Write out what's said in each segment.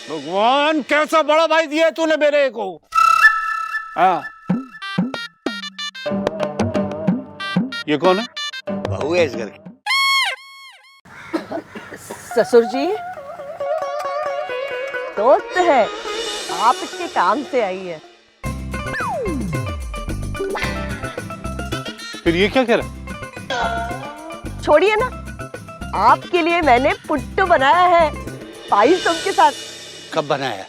भगवान, कैसा बड़ा भाई दिया है तूने मेरे को। हाँ, ये कौन है? बहू है इस घर की। ससुर जी, दोस्त है, आप इसके काम से आई है। फिर ये क्या कह रहा? छोड़िए ना, आपके लिए मैंने पुट्टू बनाया है पायसम के साथ। कब बनाया?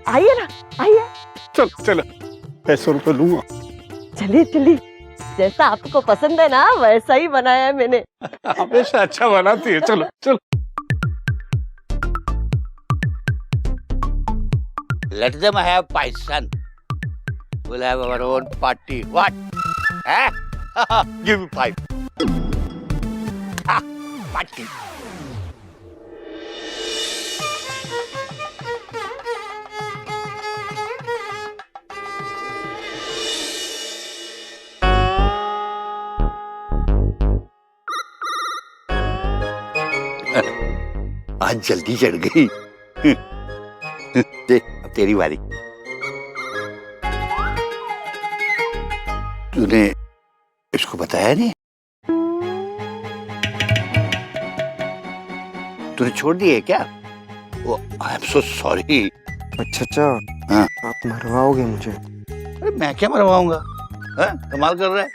आइए ना, आइए। चल चलो, 500 रुपए लूंगा। चलिए चलिए, जैसा आपको पसंद है ना वैसा ही बनाया है मैंने। हमेशा अच्छा बनाती है। चलो चलो। Let them have Python. We'll have our own party. What? Eh? Give me 5. Party. आज जल्दी चढ़ गई। देख, अब तेरी बारी। तूने इसको बताया नहीं? तूने छोड़ दिए क्या? वो आई एम सो सॉरी। अच्छा, हाँ। आप मरवाओगे मुझे? अरे मैं क्या मरवाऊंगा? हाँ, कमाल कर रहा है।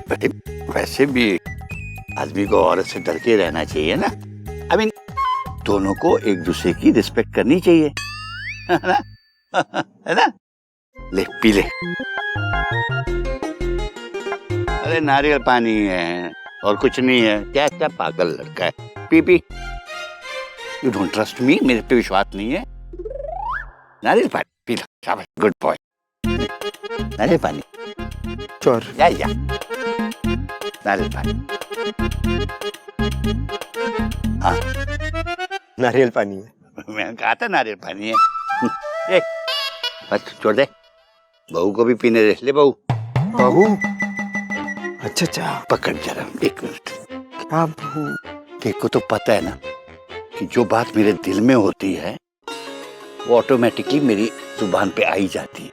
बेटे, वैसे भी आदमी को औरत से डर के रहना चाहिए ना। आई मीन, दोनों को एक दूसरे की रिस्पेक्ट करनी चाहिए, है ना? है ना? ले पी ले। अरे नारियल पानी है और कुछ नहीं है। क्या क्या पागल लड़का है। P P. You don't trust me, मेरे पे विश्वास नहीं है। नारियल पानी पी लो। शाबाश, गुड बॉय। नारियल पानी। चोर। या नारियल पानी। हाँ, नारियल पानी है। मैंने कहा था नारियल पानी है। बस छोड़ दे, बहू को भी पीने दे। ले बहू। बहू? अच्छा, पकड़ जरा, एक मिनट। क्या बहू? देखो तो पता है ना कि जो बात मेरे दिल में होती है वो ऑटोमेटिकली मेरी जुबान पे आई जाती है।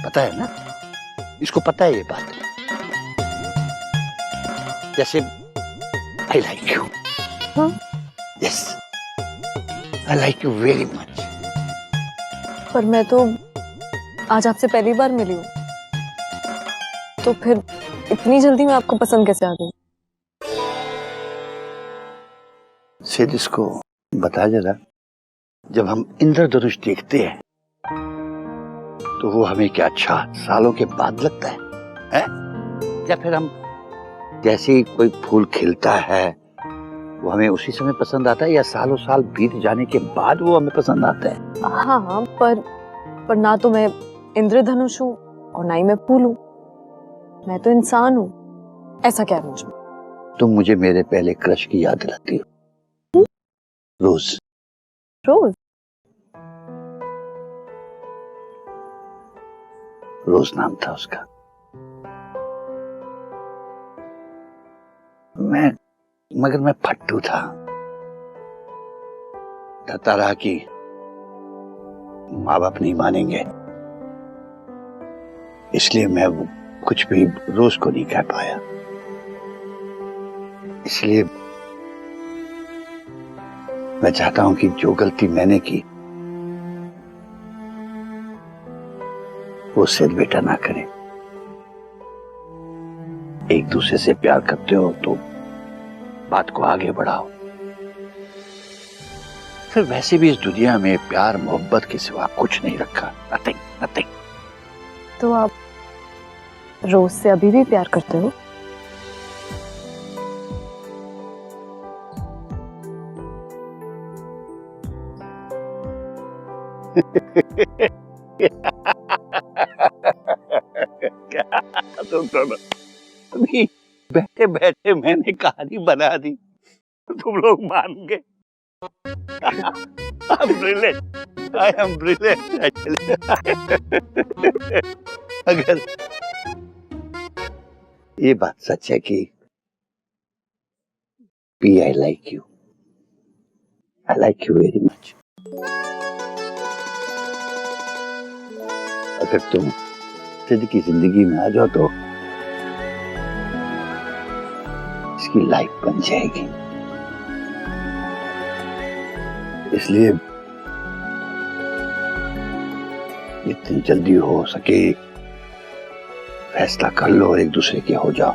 पता है ना, इसको पता है ये बात। जैसे I like you. Yes, I like you very much. पर मैं तो आज आपसे पहली बार मिली हूँ, तो फिर इतनी जल्दी मैं आपको पसंद कैसे आ गई? सिर्फ इसको बता जरा, जब हम इंद्रधनुष देखते हैं तो वो हमें क्या अच्छा सालों के बाद लगता है? या फिर हम जैसे ही कोई फूल खिलता है वो हमें उसी समय पसंद आता है, या सालों साल बीत जाने के बाद वो हमें पसंद आता है? हाँ, पर ना तो मैं इंद्रधनुष हूँ और ना ही मैं फूल हूँ। मैं तो इंसान हूँ। ऐसा क्या है मुझमें? तुम मुझे मेरे पहले क्रश की याद दिलाती हो। रोज। रोज? रोज नाम था उसका। मगर मैं फट्टू था। डरता रहा कि माँ बाप नहीं मानेंगे, इसलिए मैं कुछ भी रोज को नहीं कह पाया। इसलिए मैं चाहता हूं कि जो गलती मैंने की वो सिर्फ बेटा ना करे। एक दूसरे से प्यार करते हो तो बात को आगे बढ़ाओ। फिर वैसे भी इस दुनिया में प्यार मोहब्बत के सिवा कुछ नहीं रखा। Nothing nothing. तो आप रोज से अभी भी प्यार करते हो? क्या तुम दोनों अभी बैठे बैठे मैंने कहानी बना दी, तुम लोग मान गए। I'm brilliant. I am brilliant actually. अगर ये बात सच है कि P I like you, I like you very much. अगर तुम सिद्ध की जिंदगी में आ जाओ तो इसकी लाइफ बन जाएगी। इसलिए जितनी जल्दी हो सके फैसला कर लो और एक दूसरे के हो जाओ।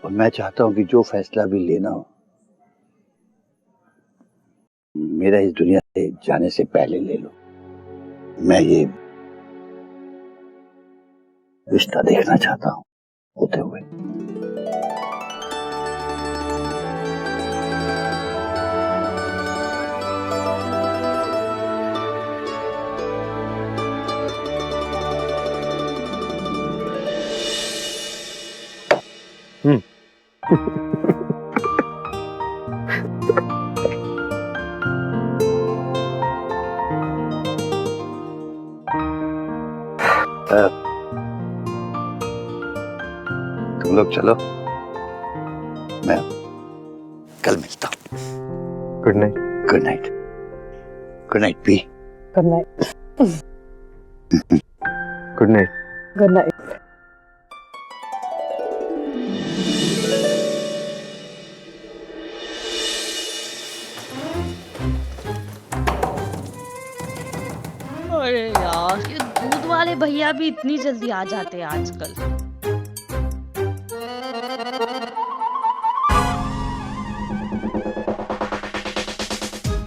और मैं चाहता हूं कि जो फैसला भी लेना हो मेरा इस दुनिया से जाने से पहले ले लो। मैं ये रिश्ता देखना चाहता हूं होते हुए। तुम लोग चलो, मैं कल मिलता हूँ। Good night. Good night. Good night P. Good night. Good night. Good night. अरे यार, ये दूध वाले भैया भी इतनी जल्दी आ जाते हैं आजकल।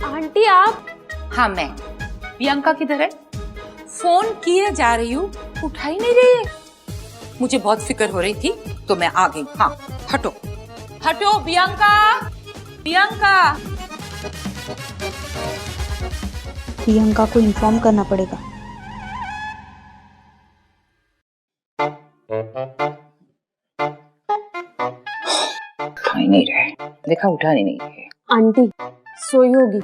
आंटी आप? हाँ मैं। प्रियंका किधर है? फोन किए जा रही हूँ, उठा ही नहीं रही है। मुझे बहुत फिक्र हो रही थी तो मैं आ गई। हाँ हटो हटो प्रियंका। प्रियंका प्रियंका को इन्फॉर्म करना पड़ेगा। उठा ही नहीं रहे, देखा उठा ही नहीं रहे। आंटी सोई होगी,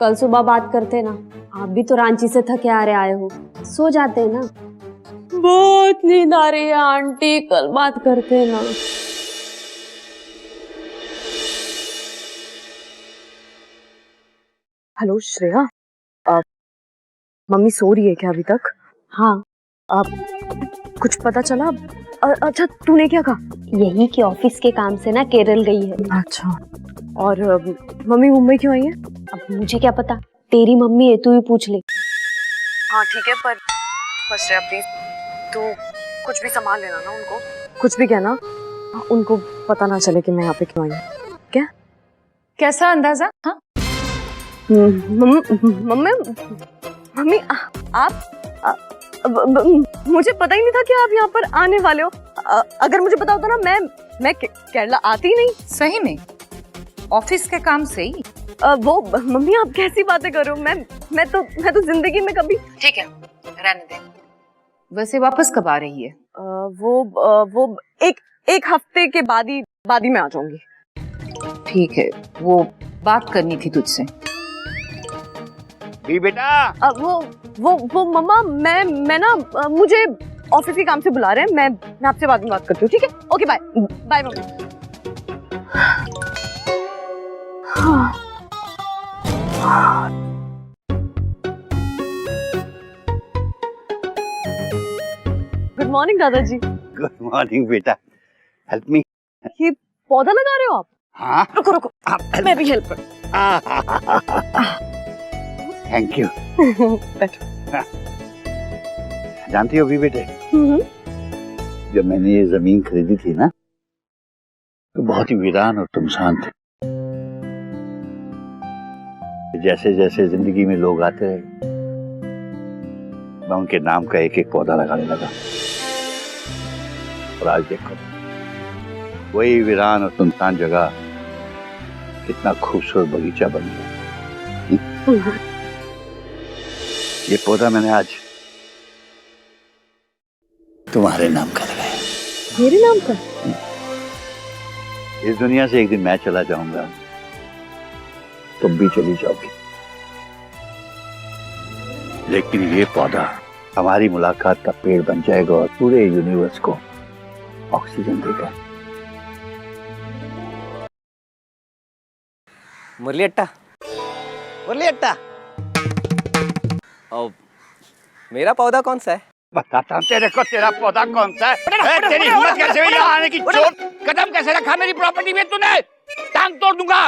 कल सुबह बात करते ना। आप भी तो रांची से थके आ रहे आए हो, सो जाते हैं ना। बहुत नींद आ रही है आंटी, कल बात करते हैं ना। हेलो श्रेया, मम्मी सो रही है क्या अभी तक? हाँ। कुछ पता चला? अच्छा तूने क्या कहा? यही कि ऑफिस के काम से ना केरल गई है। अच्छा, और मम्मी मुंबई क्यों आई है? अब मुझे क्या पता, तेरी मम्मी है, तू ही पूछ ले। हाँ ठीक है, पर श्रेया प्लीज तू कुछ भी संभाल लेना ना उनको, कुछ भी कहना, उनको पता ना चले कि मैं यहाँ पे क्यों आई हूँ। क्या? कैसा अंदाजा? हाँ मम्मी आप मुझे पता ही नहीं था कि आप यहाँ पर आने वाले हो। अगर मुझे पता होता ना मैं केरला आती ही नहीं। सही में ऑफिस के काम से ही? वो मम्मी आप कैसी बातें कर रहे हो? मैं तो जिंदगी में कभी। ठीक है रहने दे। वैसे वापस कब आ रही है? वो एक हफ्ते के बाद ही मैं आ जाऊंगी। ठीक है, वो बात करनी थी तुझसे। भी बेटा। वो मम्मा मैं ना मुझे ऑफिस के काम से बुला रहे हैं। मैं आपसे बाद में बात करती हूँ, ठीक है? Okay bye bye mummy. Good morning दादाजी। गुड मॉर्निंग बेटा। Help me. ये पौधा लगा रहे हो आप? हाँ रुको मैं भी हेल्प कर। Thank you. जानती हो भी बेटे, जब मैंने ये जमीन खरीदी थी ना तो बहुत ही वीरान और तुमसान थे। जैसे जैसे जिंदगी में लोग आते रहे मैं उनके नाम का एक एक पौधा लगाने लगा। और आज देखो वही वीरान और सुनसान जगह कितना खूबसूरत बगीचा बन गया। ये पौधा मैंने आज तुम्हारे नाम का लगाया। मेरे नाम का? इस दुनिया से एक दिन मैं चला जाऊंगा, तुम भी चली जाओगी, लेकिन ये पौधा हमारी मुलाकात का पेड़ बन जाएगा और पूरे यूनिवर्स को ऑक्सीजन देगा। मुरली अट्टा। बोले अट्टा और मेरा पौधा कौन सा है? बताता हूँ तेरे को तेरा पौधा कौन सा है। तेरी हिम्मत कैसे हुई यहाँ आने की? चोर कदम कैसे रखा मेरी प्रॉपर्टी में तूने? टांग तोड़ दूंगा।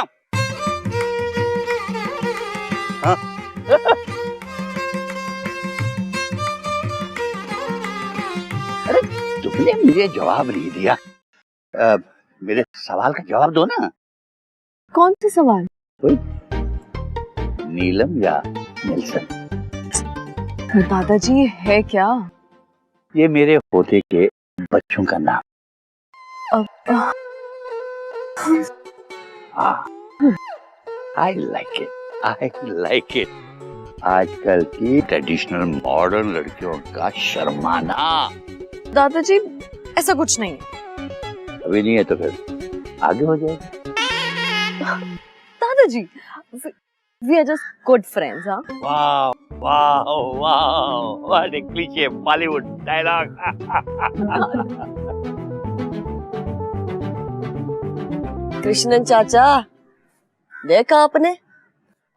हाँ? अरे तुमने मुझे जवाब नहीं दिया। मेरे सवाल का जवाब दो ना। कौन से सवाल? नीलम या नेल्सन? दादाजी ये है क्या? ये मेरे पोते के बच्चों का नाम। I like it, I like it. आजकल की ट्रेडिशनल मॉडर्न लड़कियों का शर्माना। दादाजी ऐसा कुछ नहीं है। अभी नहीं है तो फिर आगे हो जाएगा। दादाजी we are just good friends, हाँ? वाह वाह वाह, what a cliche Bollywood dialogue. Krishnan चाचा, देखा आपने,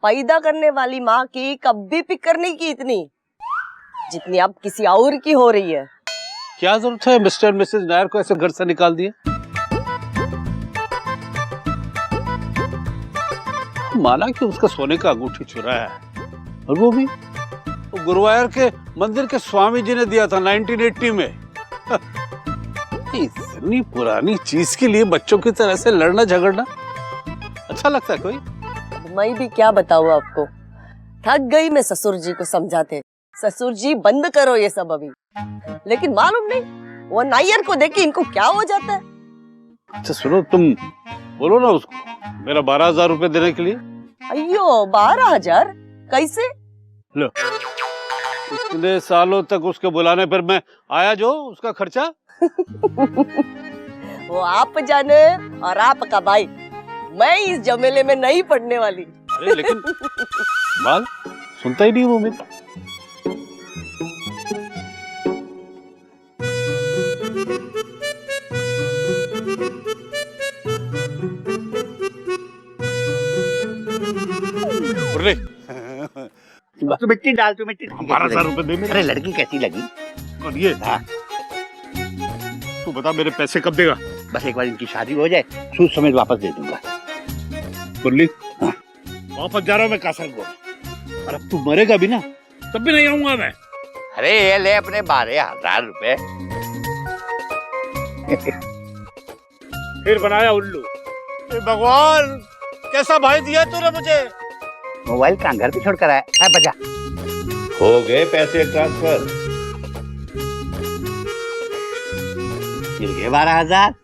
पैदा करने वाली माँ की कभी फिक्र नहीं की इतनी जितनी अब किसी और की हो रही है। क्या जरूरत है मिस्टर मिसेस नायर को ऐसे घर से निकाल दिए? माना कि उसका सोने का अंगूठी चुराया है, और वो भी गुरुवायर के मंदिर के स्वामी जी ने दिया था 1980 में। इतनी पुरानी चीज के लिए बच्चों की तरह से लड़ना झगड़ना अच्छा लगता है कोई? मैं भी क्या बताऊँ आपको, थक गई मैं ससुर जी को समझाते। ससुर जी बंद करो ये सब अभी, लेकिन मालूम नहीं वो नायर को देख के इनको क्या हो जाता है। अच्छा सुनो, तुम बोलो ना उसको मेरा 12,000 रुपए देने के लिए। अयो 12,000 कैसे? लो, इतने सालों तक उसके बुलाने पर मैं आया जो उसका खर्चा। वो आप जाने और आपका भाई, मैं इस जमेले में नहीं पड़ने वाली। अरे लेकिन बाल सुनता ही नहीं वो मेरी। तू मिट्टी डाल, तू मिट्टी। 12,000 रुपए दे मेरे। अरे लड़की कैसी लगी? और ये तू बता मेरे पैसे कब देगा? बस एक बार इनकी शादी हो जाए, सूद समेत वापस दे दूंगा। मुरली, वापस जा रहा हूँ मैं कासर को, और अब तू मरेगा भी ना तब भी नहीं आऊंगा मैं। अरे ये ले अपने 12,000 रुपए। फिर बनाया उल्लू। भगवान, कैसा भाई दिया तूने मुझे? मोबाइल कहाँ घर पे छोड़ कर आया? बजा। हो गए पैसे ट्रांसफर। मिल गए 12,000।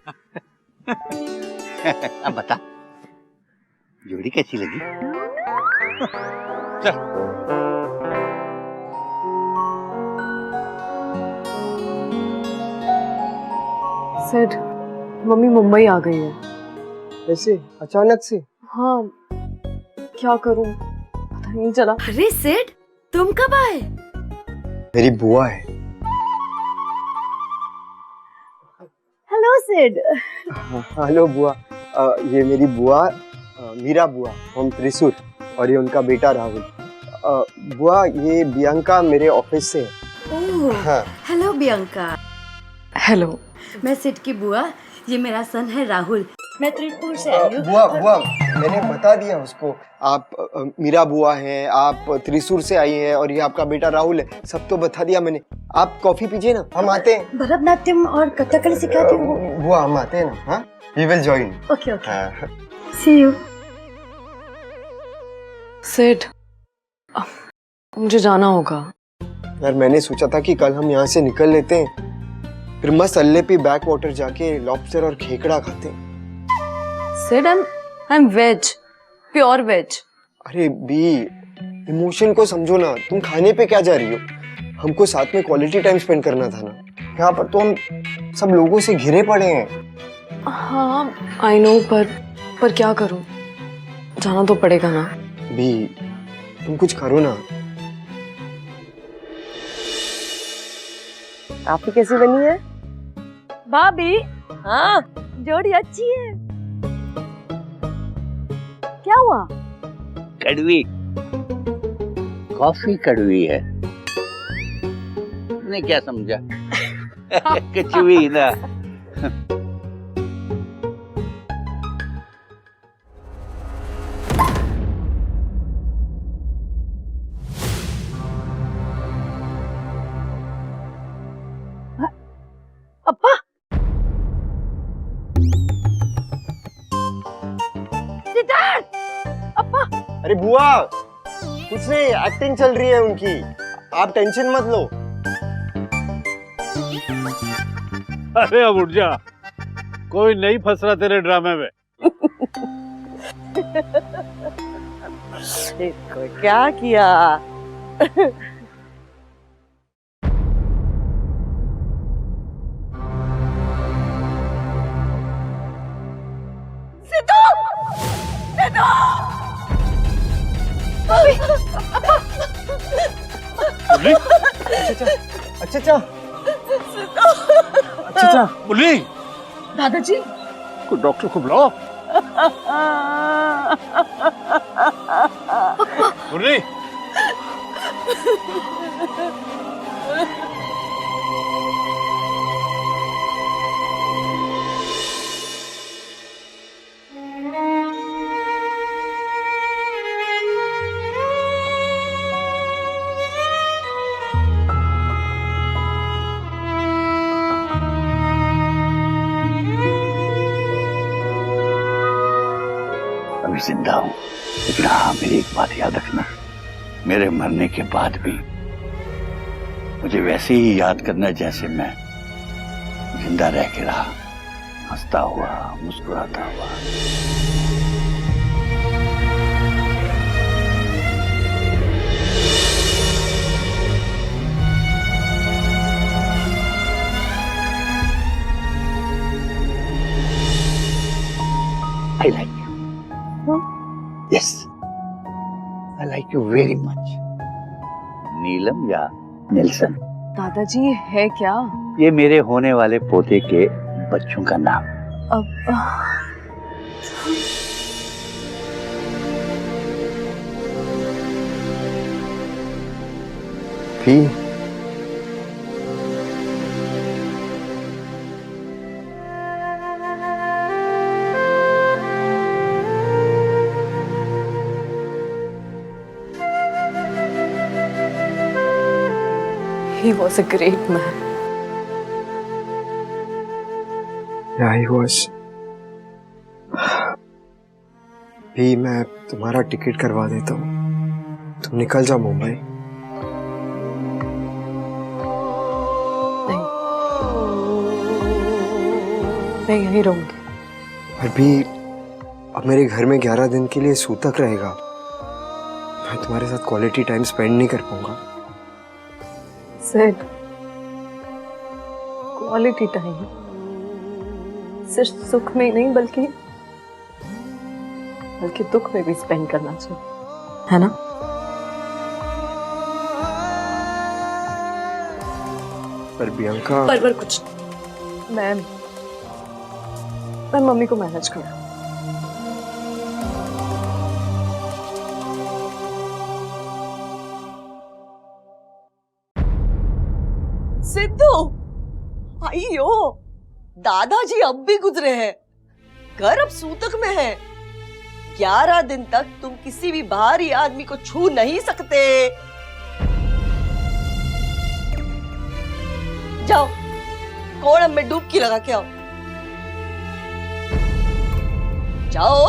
अब बता, जोड़ी कैसी लगी? चल। सेठ, मम्मी मुंबई आ गई है। ऐसे अचानक से? हाँ, क्या करूं पता नहीं चला। अरे सेठ, तुम कब आए? मेरी बुआ है। हेलो सेठ। हेलो बुआ। ये मेरी बुआ मीरा बुआ, हम त्रिशूर, और ये उनका बेटा राहुल। बुआ, ये बियांका मेरे ऑफिस से है। ओह, हाँ। Hello Bianca. हेलो, मैं सिड की बुआ, ये मेरा सन है राहुल। मैं त्रिपुर से आई हूँ। बुआ, मैंने बता दिया उसको, आप मीरा बुआ हैं, आप त्रिशूर से आई हैं, और ये आपका बेटा राहुल है। सब तो बता दिया मैंने। आप कॉफी पीजिए ना, हम आते हैं। भरतनाट्यम और कथकली सिखाती हूँ। बुआ हम आते हैं ना। हाँ, we will join. Okay okay, see you. सेठ, मुझे जाना होगा। यार मैंने सोचा था कि कल हम यहाँ से निकल लेते हैं, फिर मस्त अल्ले पे बैक वाटर जाके लॉबस्टर और खेकड़ा खाते हैं। सेठ, I am veg, pure veg. अरे बी, इमोशन को समझो ना, तुम खाने पे क्या जा रही हो? हमको साथ में क्वालिटी टाइम स्पेंड करना था ना। यहाँ पर तो हम सब लोगों से घिरे पड़े हैं। हाँ आई नो, पर क्या करूं, जाना तो पड़ेगा ना। बी, तुम कुछ करो ना। आपकी कैसी बनी है? भाभी, हाँ, जोड़ी अच्छी है। क्या हुआ? कड़वी, कॉफी कड़वी है। तूने क्या समझा? कचवी ना। अप्पा, अप्पा, अरे बुआ, कुछ नहीं, एक्टिंग चल रही है उनकी, आप टेंशन मत लो। अरे अब उठ जा, कोई नहीं फंस रहा तेरे ड्रामे में। देखो क्या किया। सिद्धू, सिद्धू, अच्छा, मुरली, दादाजी, कोई डॉक्टर को बुलाओ। मुरली, अभी जिंदा हूं, लेकिन हाँ, मेरी एक बात याद रखना, मेरे मरने के बाद भी मुझे वैसे ही याद करना जैसे मैं जिंदा रह के रहा, हंसता हुआ, मुस्कुराता हुआ। I like you. Yes, I like you very much. नीलम या नेल्सन? दादाजी ये है क्या? ये मेरे होने वाले पोते के बच्चों का नाम। भी He was a great man. Yeah, he was. भी मैं तुम्हारा टिकट करवा देता हूँ, तुम निकल जाओ मुंबई। मैं यहीं रहूंगी। और भी अब मेरे घर में 11 दिन के लिए सूतक रहेगा, मैं तुम्हारे साथ क्वालिटी टाइम स्पेंड नहीं कर पाऊंगा। सिर्फ क्वालिटी टाइम सिर्फ सुख में ही नहीं बल्कि दुख में भी स्पेंड करना चाहिए, है ना? पर प्रियंका, पर कुछ मैं मम्मी को मैनेज करूँ। सिद्धू, आइयो, दादाजी अब भी गुजरे हैं, घर अब सूतक में है। 11 दिन तक तुम किसी भी बाहरी आदमी को छू नहीं सकते। जाओ, कोड़म में डुबकी लगा के आओ। जाओ।